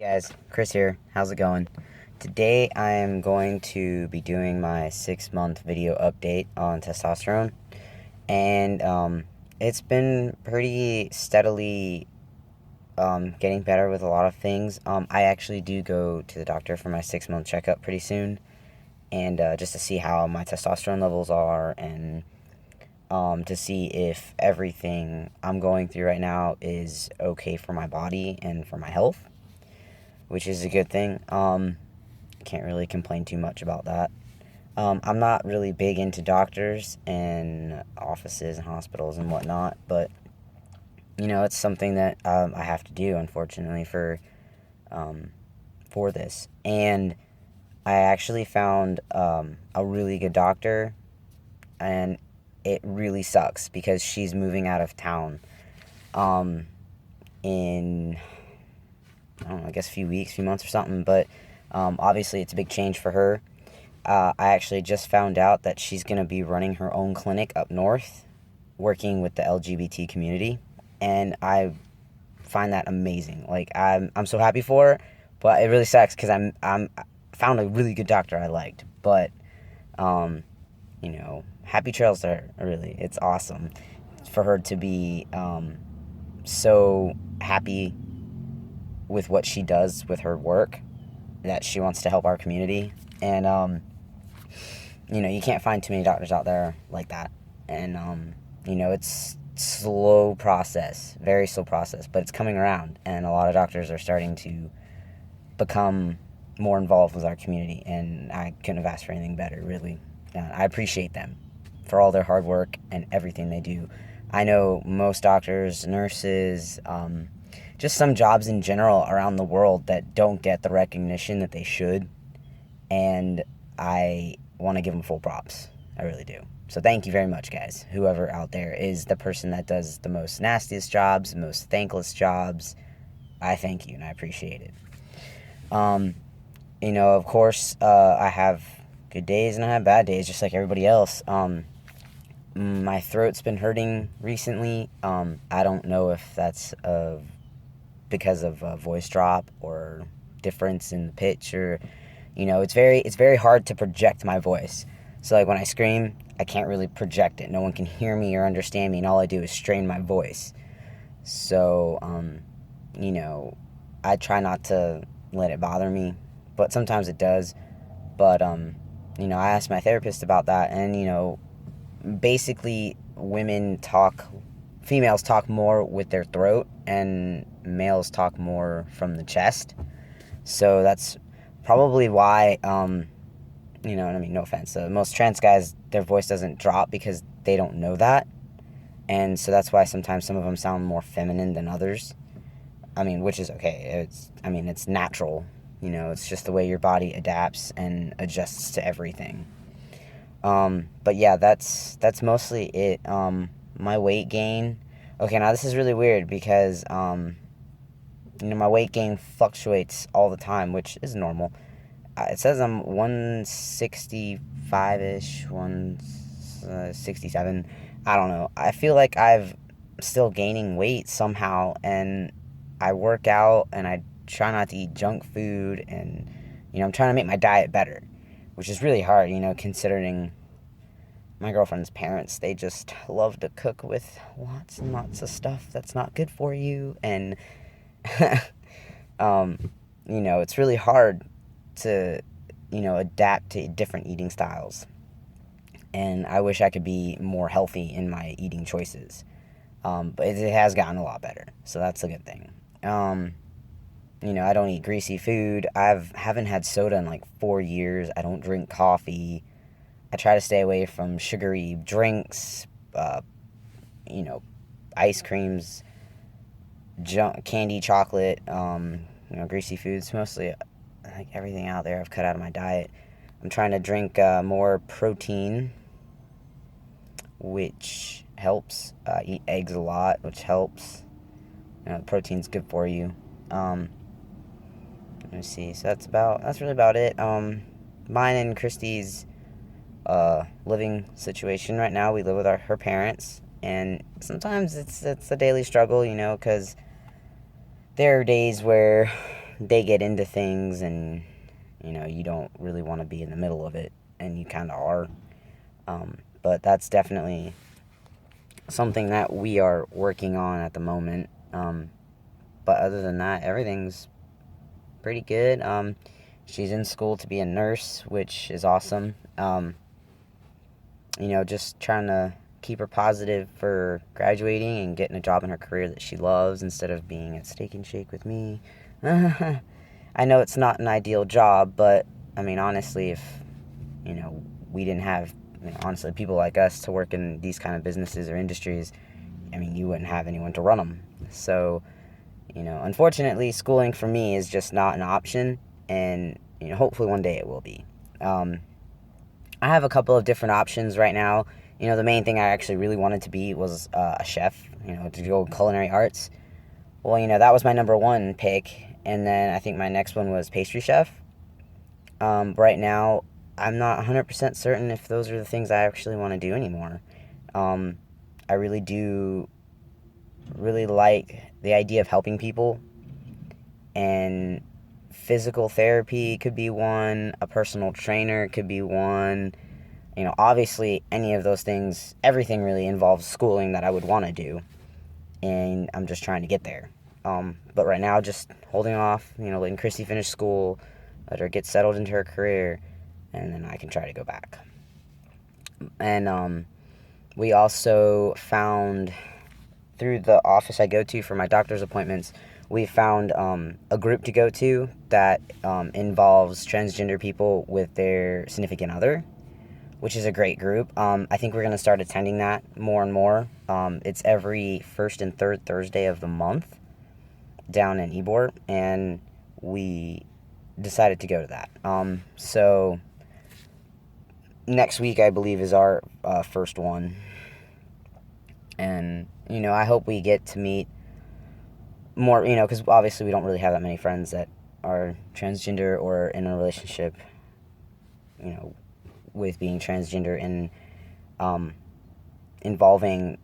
Guys, Chris here. How's it going? Today I am going to be doing my 6-month video update on testosterone, and it's been pretty steadily getting better with a lot of things. I actually do go to the doctor for my 6-month checkup pretty soon, and just to see how my testosterone levels are, and to see if everything I'm going through right now is okay for my body and for my health, which is a good thing. Can't really complain too much about that. I'm not really big into doctors and offices and hospitals and whatnot, but it's something that I have to do, unfortunately, for this. And I actually found a really good doctor, and it really sucks because she's moving out of town in, I don't know, I guess a few months or something, but obviously it's a big change for her. I actually just found out that she's going to be running her own clinic up north, working with the LGBT community, and I find that amazing. Like, I'm so happy for her, but it really sucks because I'm found a really good doctor I liked, but happy trails to her. Really, it's awesome for her to be so happy with what she does with her work, that she wants to help our community. And you can't find too many doctors out there like that. And it's slow process, very slow process, but it's coming around, and a lot of doctors are starting to become more involved with our community, and I couldn't have asked for anything better, really. I appreciate them for all their hard work and everything they do. I know most doctors, nurses, just some jobs in general around the world that don't get the recognition that they should, and I want to give them full props. I really do. So thank you very much, guys. Whoever out there is the person that does the most nastiest jobs, the most thankless jobs, I thank you and I appreciate it. Of course, I have good days and I have bad days, just like everybody else. My throat's been hurting recently. I don't know if that's because of a voice drop or difference in the pitch, or it's very hard to project my voice. So like when I scream, I can't really project it. No one can hear me or understand me, and all I do is strain my voice. So I try not to let it bother me, but sometimes it does. But I asked my therapist about that, and basically females talk more with their throat, and males talk more from the chest. So that's probably why, no offense, most trans guys, their voice doesn't drop because they don't know that. And so that's why sometimes some of them sound more feminine than others. Which is okay. It's natural. It's just the way your body adapts and adjusts to everything. But yeah, that's mostly it. My weight gain. Okay, now this is really weird because, my weight gain fluctuates all the time, which is normal. It says I'm 165-ish, 167. I don't know. I feel like I'm still gaining weight somehow, and I work out, and I try not to eat junk food, and, I'm trying to make my diet better, which is really hard, considering my girlfriend's parents, they just love to cook with lots and lots of stuff that's not good for you, and, it's really hard to, adapt to different eating styles, and I wish I could be more healthy in my eating choices, but it has gotten a lot better, so that's a good thing. I don't eat greasy food. Haven't had soda in like 4 years. I don't drink coffee. I try to stay away from sugary drinks, ice creams, candy, chocolate, greasy foods. Mostly, like everything out there I've cut out of my diet. I'm trying to drink more protein, which helps. Eat eggs a lot, which helps. Protein's good for you. Let me see. So that's really about it. Mine and Christy's living situation right now. We live with her parents, and sometimes it's a daily struggle, because there are days where they get into things and, you don't really want to be in the middle of it, and you kind of are. But that's definitely something that we are working on at the moment. But other than that, everything's pretty good. She's in school to be a nurse, which is awesome. Just trying to keep her positive for graduating and getting a job in her career that she loves instead of being at Steak and Shake with me. I know it's not an ideal job, but honestly, if we didn't have honestly people like us to work in these kind of businesses or industries, you wouldn't have anyone to run them. So unfortunately, schooling for me is just not an option, and hopefully one day it will be. I have a couple of different options right now. The main thing I actually really wanted to be was a chef, to go culinary arts. Well, that was my number one pick, and then I think my next one was pastry chef. Right now, I'm not 100% certain if those are the things I actually want to do anymore. I really do really like the idea of helping people, and physical therapy could be one, a personal trainer could be one. Obviously any of those things, everything really involves schooling that I would want to do, and I'm just trying to get there. But right now, just holding off, letting Christy finish school, let her get settled into her career, and then I can try to go back. And we also found, through the office I go to for my doctor's appointments, we found a group to go to that involves transgender people with their significant other, which is a great group. I think we're going to start attending that more and more. It's every first and third Thursday of the month down in Eboard, and we decided to go to that. So next week, I believe, is our first one. And, I hope we get to meet more, because obviously we don't really have that many friends that are transgender or in a relationship, with being transgender, and involving,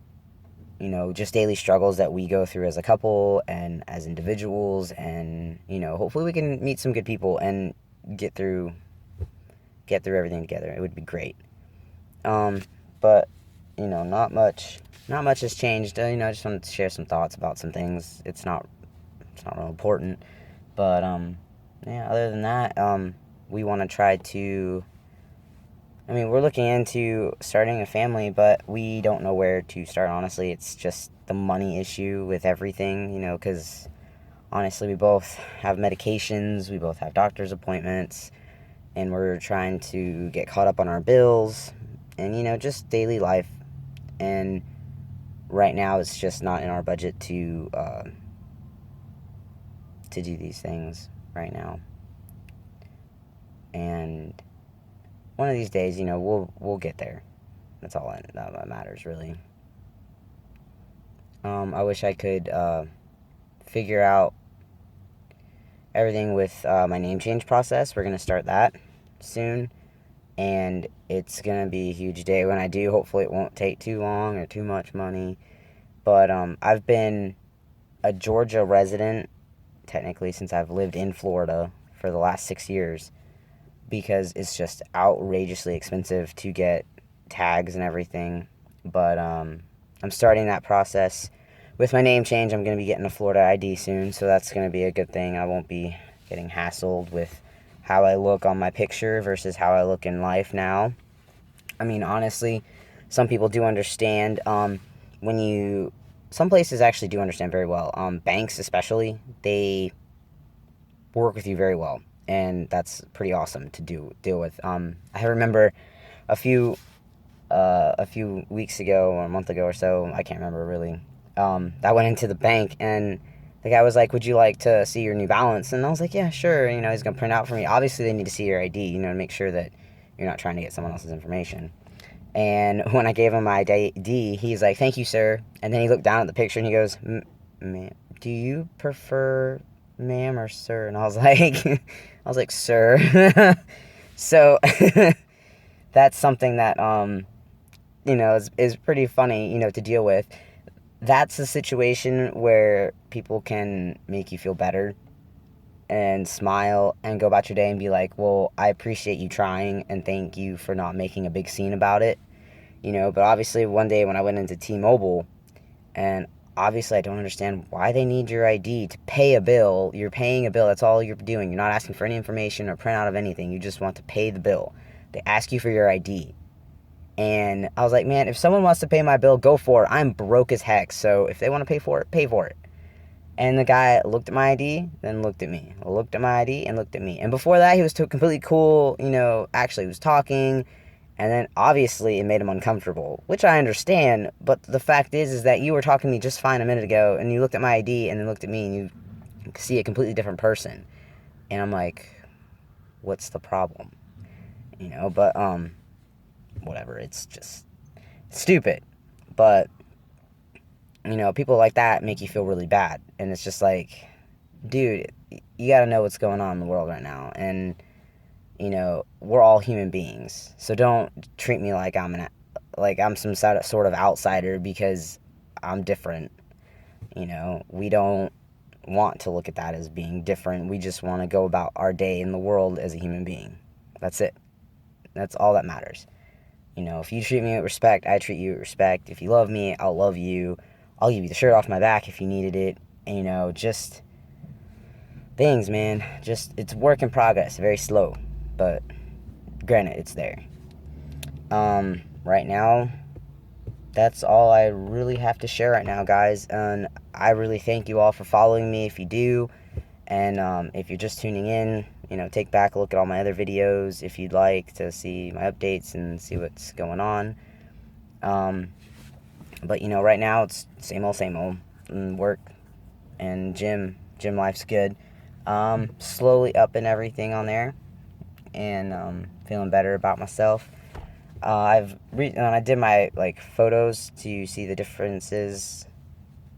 just daily struggles that we go through as a couple and as individuals. And, hopefully we can meet some good people and get through everything together. It would be great. But, not much has changed. I just wanted to share some thoughts about some things. It's not real important. But, other than that, we want to try to, we're looking into starting a family, but we don't know where to start, honestly. It's just the money issue with everything, because honestly, we both have medications, we both have doctor's appointments, and we're trying to get caught up on our bills and, just daily life. And right now, it's just not in our budget to do these things right now. And one of these days, we'll get there. That's all that matters, really. I wish I could figure out everything with my name change process. We're going to start that soon, and it's going to be a huge day when I do. Hopefully it won't take too long or too much money. But I've been a Georgia resident, technically, since I've lived in Florida for the last 6 years, because it's just outrageously expensive to get tags and everything. But I'm starting that process with my name change. I'm going to be getting a Florida ID soon, so that's going to be a good thing. I won't be getting hassled with how I look on my picture versus how I look in life now. Honestly, some people do understand. Some places actually do understand very well. Banks especially, they work with you very well, and that's pretty awesome to deal with. I remember a few weeks ago, or a month ago or so, I can't remember really, I went into the bank, and the guy was like, "Would you like to see your new balance?" And I was like, "Yeah, sure." He's gonna print out for me. Obviously they need to see your ID, to make sure that you're not trying to get someone else's information. And when I gave him my ID, he's like, "Thank you, sir." And then he looked down at the picture and he goes, "Ma'am, do you prefer ma'am or sir?" And I was like, "Sir." So that's something that is pretty funny, to deal with. That's a situation where people can make you feel better and smile and go about your day and be like, well, I appreciate you trying and thank you for not making a big scene about it, but obviously one day when I went into T-Mobile, and obviously I don't understand why they need your ID to pay a bill. You're paying a bill, that's all you're doing. You're not asking for any information or printout of anything, you just want to pay the bill. They ask you for your ID. And I was like, man, if someone wants to pay my bill, go for it. I'm broke as heck, so if they want to pay for it, pay for it. And the guy looked at my ID, then looked at me. Looked at my ID and looked at me. And before that, he was completely cool, actually he was talking. And then obviously it made him uncomfortable, which I understand. But the fact is that you were talking to me just fine a minute ago, and you looked at my ID and then looked at me, and you see a completely different person. And I'm like, what's the problem? But whatever, it's just stupid. But people like that make you feel really bad, and it's just like, dude, you gotta know what's going on in the world right now. And we're all human beings, so don't treat me like I'm some sort of outsider because I'm different. We don't want to look at that as being different. We just want to go about our day in the world as a human being. That's it. That's all that matters. If you treat me with respect, I treat you with respect. If you love me, I'll love you. I'll give you the shirt off my back if you needed it. And, just things, man. Just, it's work in progress. Very slow. But granted, it's there. Right now, that's all I really have to share right now, guys. And I really thank you all for following me if you do. And if you're just tuning in, take back a look at all my other videos if you'd like to see my updates and see what's going on. But right now it's same old, work and gym life's good. Slowly upping everything on there, and feeling better about myself. I did my photos to see the differences,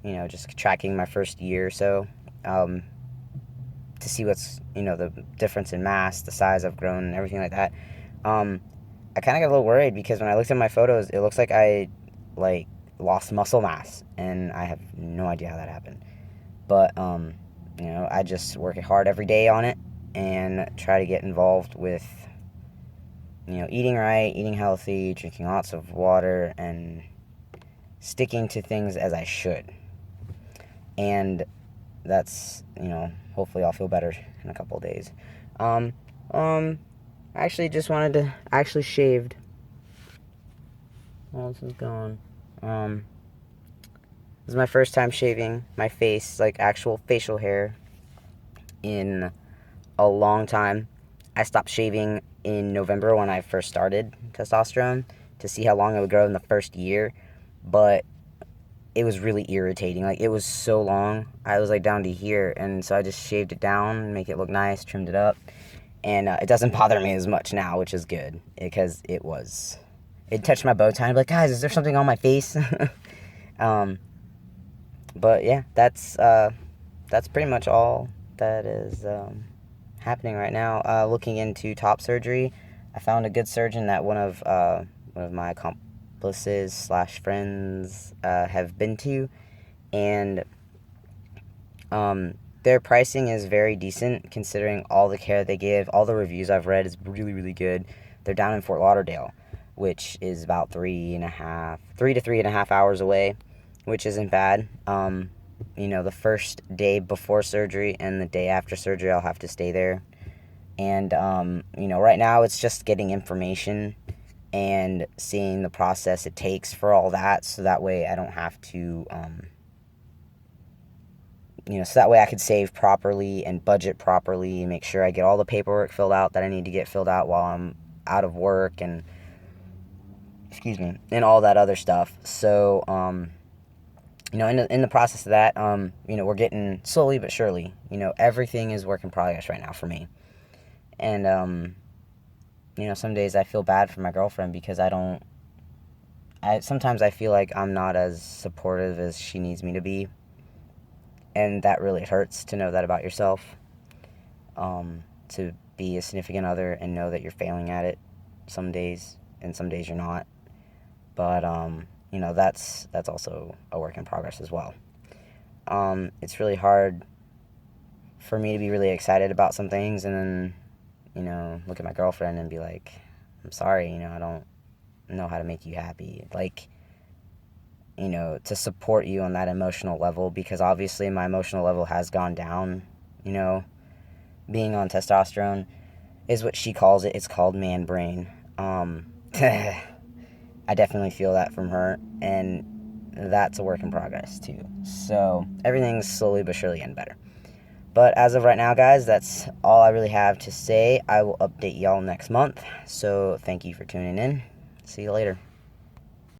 just tracking my first year or so, to see what's the difference in mass, the size I've grown, and everything like that. I kind of got a little worried because when I looked at my photos, it looks like I lost muscle mass, and I have no idea how that happened. But I just work hard every day on it and try to get involved with eating right, eating healthy, drinking lots of water, and sticking to things as I should. And that's, hopefully I'll feel better in a couple of days. Actually just wanted to, shaved. Oh, this is gone. This is my first time shaving my face, actual facial hair, in a long time. I stopped shaving in November when I first started testosterone to see how long it would grow in the first year, but it was really irritating. It was so long. I was down to here, and so I just shaved it down, make it look nice, trimmed it up, and it doesn't bother me as much now, which is good, because it touched my bow tie, and I'm like, guys, is there something on my face? But yeah, that's pretty much all that is happening right now. Looking into top surgery, I found a good surgeon that one of my accomplices / friends have been to, and their pricing is very decent considering all the care they give. All the reviews I've read is really, really good. They're down in Fort Lauderdale, which is about 3 to 3.5 hours away, which isn't bad. The first day before surgery and the day after surgery, I'll have to stay there. And, right now it's just getting information and seeing the process it takes for all that, so that way I don't have to, so that way I could save properly and budget properly, make sure I get all the paperwork filled out that I need to get filled out while I'm out of work, and, and all that other stuff. So, in the process of that, we're getting slowly but surely, everything is work in progress right now for me. And, some days I feel bad for my girlfriend because sometimes I feel like I'm not as supportive as she needs me to be. And that really hurts to know that about yourself. To be a significant other and know that you're failing at it some days, and some days you're not. But, that's also a work in progress as well. It's really hard for me to be really excited about some things and then, look at my girlfriend and be like, I'm sorry, I don't know how to make you happy. Like, to support you on that emotional level, because obviously my emotional level has gone down, being on testosterone is what she calls it. It's called man brain. I definitely feel that from her, and that's a work in progress too. So everything's slowly but surely getting better. But as of right now, guys, that's all I really have to say. I will update y'all next month. So thank you for tuning in. See you later.